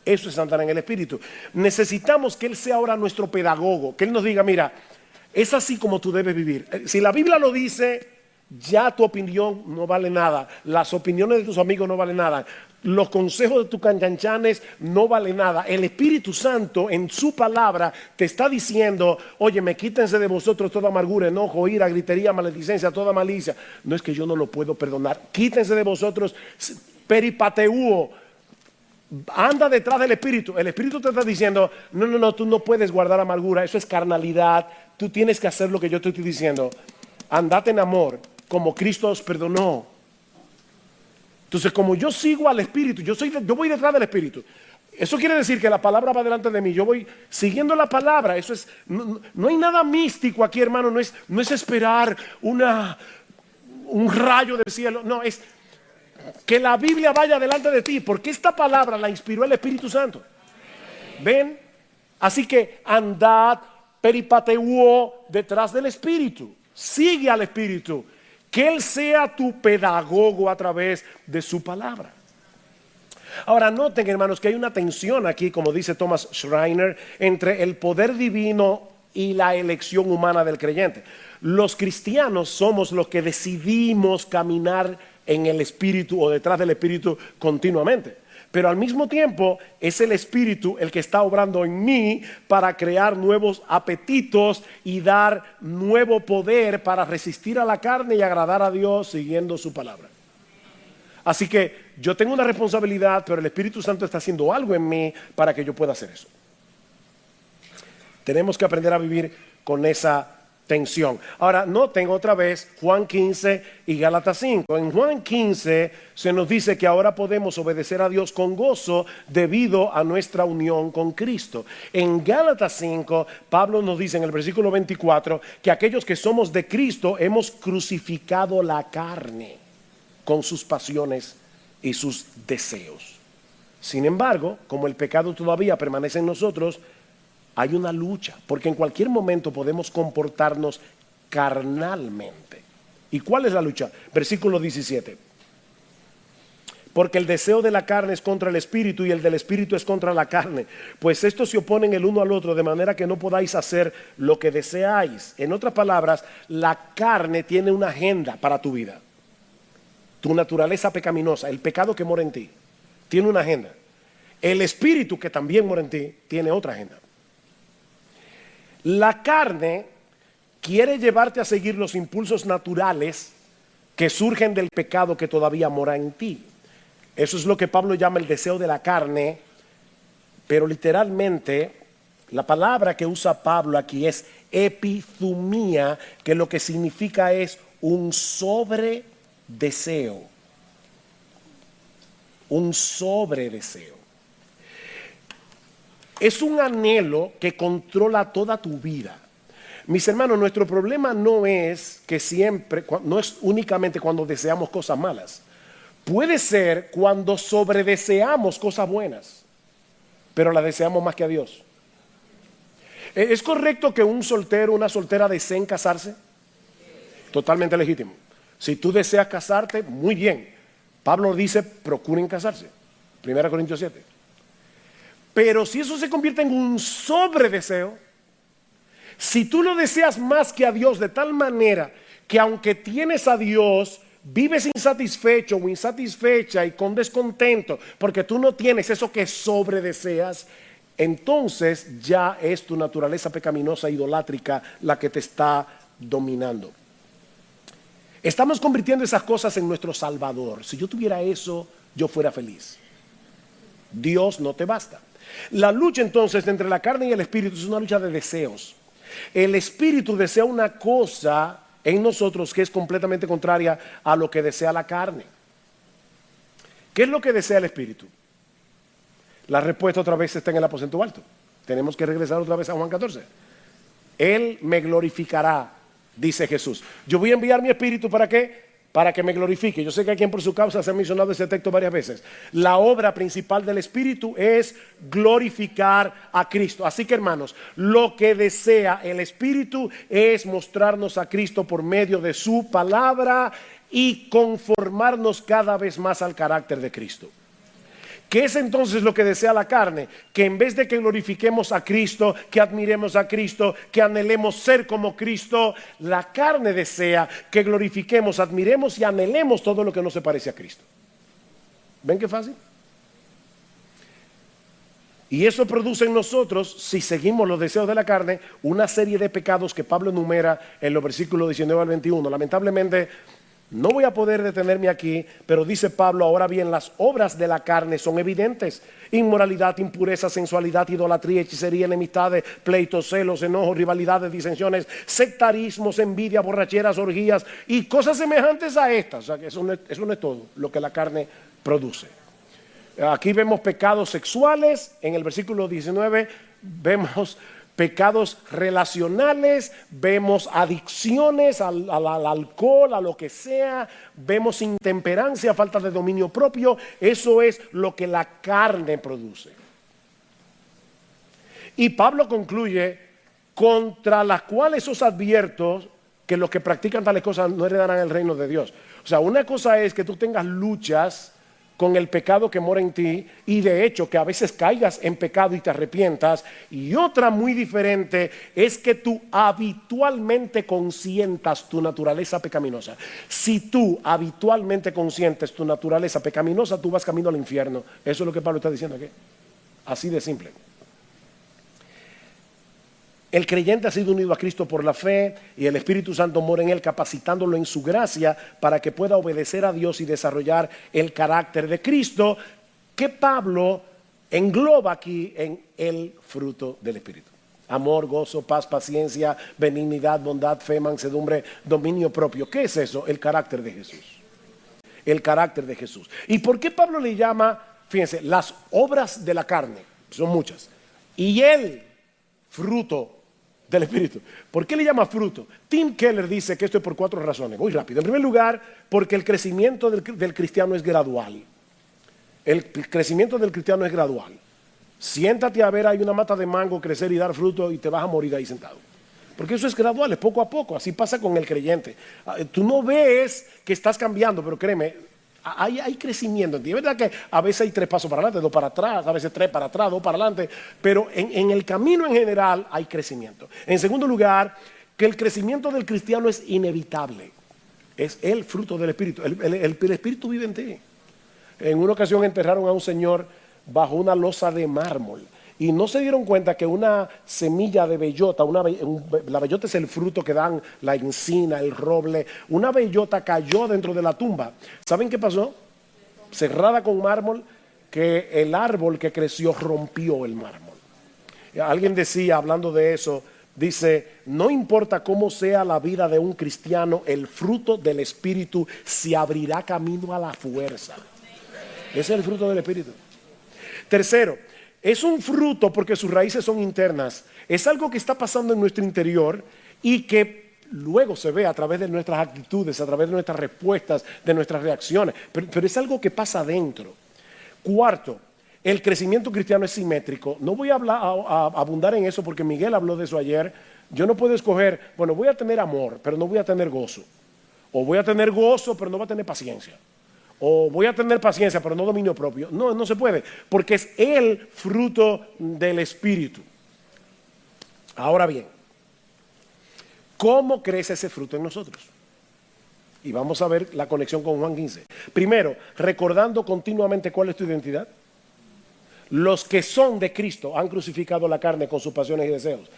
A: Eso es andar en el Espíritu. Necesitamos que Él sea ahora nuestro pedagogo, que Él nos diga, mira, es así como tú debes vivir. Si la Biblia lo dice, ya tu opinión no vale nada. Las opiniones de tus amigos no valen nada. Los consejos de tus canchanchanes no valen nada. El Espíritu Santo en su palabra te está diciendo, óyeme, quítense de vosotros toda amargura, enojo, ira, gritería, maledicencia, toda malicia. No es que yo no lo puedo perdonar. Quítense de vosotros peripateuo. Anda detrás del Espíritu. El Espíritu te está diciendo, no, tú no puedes guardar amargura. Eso es carnalidad. Tú tienes que hacer lo que yo te estoy diciendo. Andate en amor, como Cristo os perdonó. Entonces, como yo sigo al Espíritu, yo voy detrás del Espíritu. Eso quiere decir que la palabra va delante de mí. Yo voy siguiendo la palabra. Eso es, no hay nada místico aquí, hermano. No es esperar un rayo del cielo. No, es que la Biblia vaya delante de ti, porque esta palabra la inspiró el Espíritu Santo. ¿Ven? Así que andad peripateuo detrás del Espíritu. Sigue al Espíritu. Que Él sea tu pedagogo a través de su palabra. Ahora noten, hermanos, que hay una tensión aquí, como dice Thomas Schreiner, entre el poder divino y la elección humana del creyente. Los cristianos somos los que decidimos caminar en el Espíritu o detrás del Espíritu continuamente. Pero al mismo tiempo es el Espíritu el que está obrando en mí para crear nuevos apetitos y dar nuevo poder para resistir a la carne y agradar a Dios siguiendo su palabra. Así que yo tengo una responsabilidad, pero el Espíritu Santo está haciendo algo en mí para que yo pueda hacer eso. Tenemos que aprender a vivir con esa tensión. Ahora, noten otra vez Juan 15 y Gálatas 5. En Juan 15 se nos dice que ahora podemos obedecer a Dios con gozo debido a nuestra unión con Cristo. En Gálatas 5, Pablo nos dice en el versículo 24 que aquellos que somos de Cristo hemos crucificado la carne con sus pasiones y sus deseos. Sin embargo, como el pecado todavía permanece en nosotros, hay una lucha, porque en cualquier momento podemos comportarnos carnalmente. ¿Y cuál es la lucha? Versículo 17. Porque el deseo de la carne es contra el espíritu y el del espíritu es contra la carne. Pues estos se oponen el uno al otro de manera que no podáis hacer lo que deseáis. En otras palabras, la carne tiene una agenda para tu vida. Tu naturaleza pecaminosa, el pecado que mora en ti, tiene una agenda. El espíritu que también mora en ti tiene otra agenda. La carne quiere llevarte a seguir los impulsos naturales que surgen del pecado que todavía mora en ti. Eso es lo que Pablo llama el deseo de la carne, pero literalmente la palabra que usa Pablo aquí es epithumía, que lo que significa es un sobredeseo. Un sobredeseo. Es un anhelo que controla toda tu vida. Mis hermanos, nuestro problema no es que siempre, no es únicamente cuando deseamos cosas malas. Puede ser cuando sobredeseamos cosas buenas, pero las deseamos más que a Dios. ¿Es correcto que un soltero, una soltera deseen casarse? Totalmente legítimo. Si tú deseas casarte, muy bien. Pablo dice, procuren casarse. 1 Corintios 7. Pero si eso se convierte en un sobredeseo, si tú lo deseas más que a Dios de tal manera que aunque tienes a Dios, vives insatisfecho o insatisfecha y con descontento porque tú no tienes eso que sobredeseas, entonces ya es tu naturaleza pecaminosa e idolátrica la que te está dominando. Estamos convirtiendo esas cosas en nuestro Salvador. Si yo tuviera eso, yo fuera feliz. Dios no te basta. La lucha entonces entre la carne y el espíritu es una lucha de deseos. El espíritu desea una cosa en nosotros que es completamente contraria a lo que desea la carne. ¿Qué es lo que desea el espíritu? La respuesta otra vez está en el aposento alto. Tenemos que regresar otra vez a Juan 14. Él me glorificará, dice Jesús. Yo voy a enviar mi espíritu, ¿para qué? Para que me glorifique. Yo sé que aquí en Por Su Causa se ha mencionado ese texto varias veces. La obra principal del espíritu es glorificar a Cristo. Así que, hermanos, lo que desea el espíritu es mostrarnos a Cristo por medio de su palabra y conformarnos cada vez más al carácter de Cristo. ¿Qué es entonces lo que desea la carne? Que en vez de que glorifiquemos a Cristo, que admiremos a Cristo, que anhelemos ser como Cristo, la carne desea que glorifiquemos, admiremos y anhelemos todo lo que no se parece a Cristo. ¿Ven qué fácil? Y eso produce en nosotros, si seguimos los deseos de la carne, una serie de pecados que Pablo enumera en los versículos 19 al 21. Lamentablemente, no voy a poder detenerme aquí, pero dice Pablo, ahora bien, las obras de la carne son evidentes: inmoralidad, impureza, sensualidad, idolatría, hechicería, enemistades, pleitos, celos, enojos, rivalidades, disensiones, sectarismos, envidia, borracheras, orgías y cosas semejantes a estas. O sea, que eso no es todo lo que la carne produce. Aquí vemos pecados sexuales, en el versículo 19 vemos pecados relacionales, vemos adicciones al alcohol, a lo que sea, vemos intemperancia, falta de dominio propio. Eso es lo que la carne produce. Y Pablo concluye: contra las cuales os advierto que los que practican tales cosas no heredarán el reino de Dios. O sea, una cosa es que tú tengas luchas con el pecado que mora en ti, y de hecho que a veces caigas en pecado y te arrepientas, y otra muy diferente es que tú habitualmente consientas tu naturaleza pecaminosa. Si tú habitualmente consientes tu naturaleza pecaminosa, tú vas camino al infierno. Eso es lo que Pablo está diciendo aquí, así de simple. El creyente ha sido unido a Cristo por la fe, y el Espíritu Santo mora en él, capacitándolo en su gracia para que pueda obedecer a Dios y desarrollar el carácter de Cristo, que Pablo engloba aquí en el fruto del Espíritu: amor, gozo, paz, paciencia, benignidad, bondad, fe, mansedumbre, dominio propio. ¿Qué es eso? El carácter de Jesús. El carácter de Jesús. ¿Y por qué Pablo le llama, fíjense, las obras de la carne? Son muchas. Y el fruto del Espíritu. ¿Por qué le llama fruto? Tim Keller dice que esto es por 4 razones, muy rápido. En primer lugar, porque el crecimiento del cristiano es gradual. El crecimiento del cristiano es gradual. Siéntate a ver, hay una mata de mango crecer y dar fruto, y te vas a morir ahí sentado. Porque eso es gradual, es poco a poco. Así pasa con el creyente. Tú no ves que estás cambiando, pero créeme, hay crecimiento. Es verdad que a veces hay 3 pasos para adelante, 2 para atrás, a veces 3 para atrás, 2 para adelante, pero en el camino en general hay crecimiento. En segundo lugar, que el crecimiento del cristiano es inevitable. Es el fruto del Espíritu. El Espíritu vive en ti. En una ocasión enterraron a un señor bajo una losa de mármol, y no se dieron cuenta que una semilla de bellota, la bellota es el fruto que dan la encina, el roble, una bellota cayó dentro de la tumba. ¿Saben qué pasó? Cerrada con mármol, que el árbol que creció rompió el mármol. Alguien decía, hablando de eso, dice: no importa cómo sea la vida de un cristiano, el fruto del Espíritu se abrirá camino a la fuerza. Ese es el fruto del Espíritu. Tercero, es un fruto porque sus raíces son internas. Es algo que está pasando en nuestro interior y que luego se ve a través de nuestras actitudes, a través de nuestras respuestas, de nuestras reacciones. Pero es algo que pasa adentro. Cuarto, el crecimiento cristiano es simétrico. No voy a abundar en eso porque Miguel habló de eso ayer. Yo no puedo escoger, bueno, voy a tener amor, pero no voy a tener gozo. O voy a tener gozo, pero no voy a tener paciencia. O voy a tener paciencia, pero no dominio propio. No, no se puede, porque es el fruto del Espíritu. Ahora bien, ¿cómo crece ese fruto en nosotros? Y vamos a ver la conexión con Juan 15. Primero, recordando continuamente cuál es tu identidad. Los que son de Cristo han crucificado la carne con sus pasiones y deseos.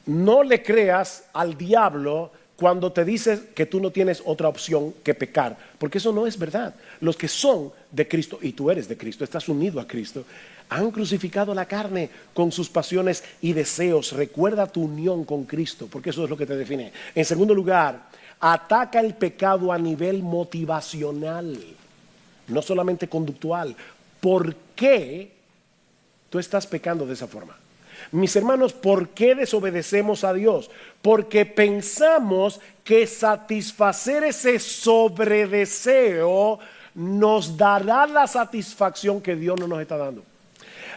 A: No le creas al diablo cuando te dice que tú no tienes otra opción que pecar, porque eso no es verdad. Los que son de Cristo, y tú eres de Cristo, estás unido a Cristo, han crucificado la carne con sus pasiones y deseos. Recuerda tu unión con Cristo, porque eso es lo que te define. En segundo lugar, ataca el pecado a nivel motivacional, no solamente conductual. ¿Por qué tú estás pecando de esa forma? Mis hermanos, ¿por qué desobedecemos a Dios? Porque pensamos que satisfacer ese sobredeseo nos dará la satisfacción que Dios no nos está dando.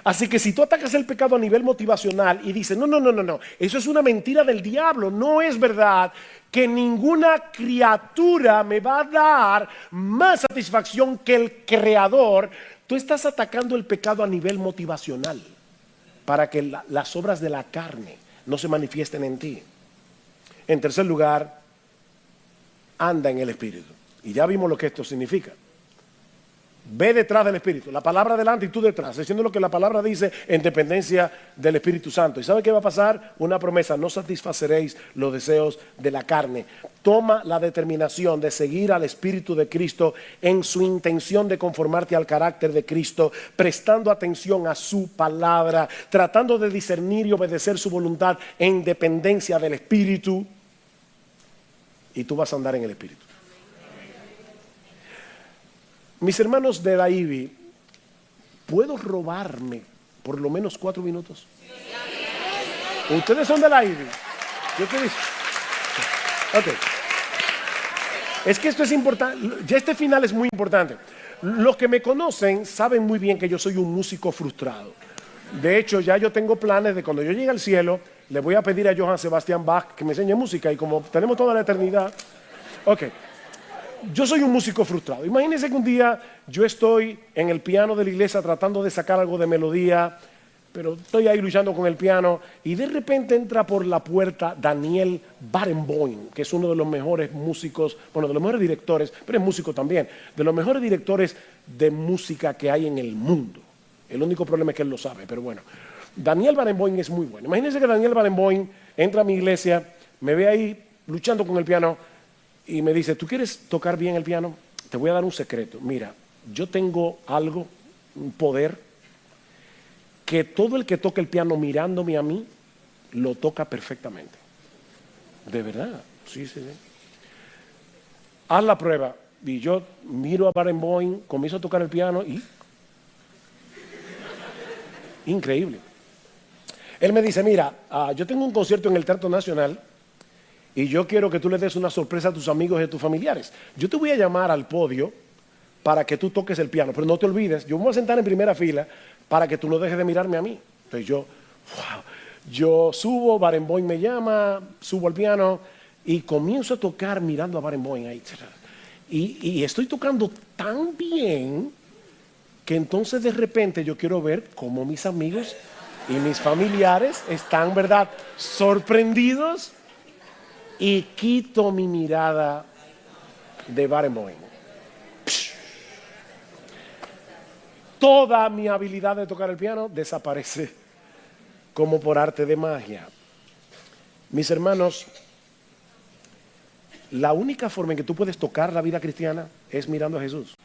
A: Así que si tú atacas el pecado a nivel motivacional y dices, no, eso es una mentira del diablo, no es verdad que ninguna criatura me va a dar más satisfacción que el Creador, tú estás atacando el pecado a nivel motivacional para que las obras de la carne no se manifiesten en ti. En tercer lugar, anda en el Espíritu. Y ya vimos lo que esto significa. Ve detrás del Espíritu, la palabra delante y tú detrás, diciendo lo que la palabra dice en dependencia del Espíritu Santo. ¿Y sabe qué va a pasar? Una promesa: no satisfaceréis los deseos de la carne. Toma la determinación de seguir al Espíritu de Cristo en su intención de conformarte al carácter de Cristo, prestando atención a su palabra, tratando de discernir y obedecer su voluntad en dependencia del Espíritu, y tú vas a andar en el Espíritu. Mis hermanos de la IBI, ¿puedo robarme por lo menos 4 minutos? Ustedes son de la IBI. ¿Yo qué digo? Ok. Es que esto es importante. Ya este final es muy importante. Los que me conocen saben muy bien que yo soy un músico frustrado. De hecho, ya yo tengo planes de cuando yo llegue al cielo, le voy a pedir a Johann Sebastian Bach que me enseñe música, y como tenemos toda la eternidad. Ok. Yo soy un músico frustrado. Imagínense que un día yo estoy en el piano de la iglesia tratando de sacar algo de melodía, pero estoy ahí luchando con el piano, y de repente entra por la puerta Daniel Barenboim, que es uno de los mejores músicos, bueno, de los mejores directores, pero es músico también, de los mejores directores de música que hay en el mundo. El único problema es que él lo sabe, pero bueno. Daniel Barenboim es muy bueno. Imagínense que Daniel Barenboim entra a mi iglesia, me ve ahí luchando con el piano, y me dice: ¿tú quieres tocar bien el piano? Te voy a dar un secreto. Mira, yo tengo algo, un poder, que todo el que toca el piano mirándome a mí, lo toca perfectamente. De verdad, sí. Haz la prueba. Y yo miro a Barenboim, comienzo a tocar el piano y... increíble. Él me dice: mira, yo tengo un concierto en el Teatro Nacional, y yo quiero que tú le des una sorpresa a tus amigos y a tus familiares. Yo te voy a llamar al podio para que tú toques el piano, pero no te olvides, yo me voy a sentar en primera fila para que tú no dejes de mirarme a mí. Entonces yo subo, Barenboim me llama, subo al piano y comienzo a tocar mirando a Barenboim ahí. Y estoy tocando tan bien que entonces de repente yo quiero ver cómo mis amigos y mis familiares están, ¿verdad?, sorprendidos. Y quito mi mirada de Barenboim. Toda mi habilidad de tocar el piano desaparece como por arte de magia. Mis hermanos, la única forma en que tú puedes tocar la vida cristiana es mirando a Jesús.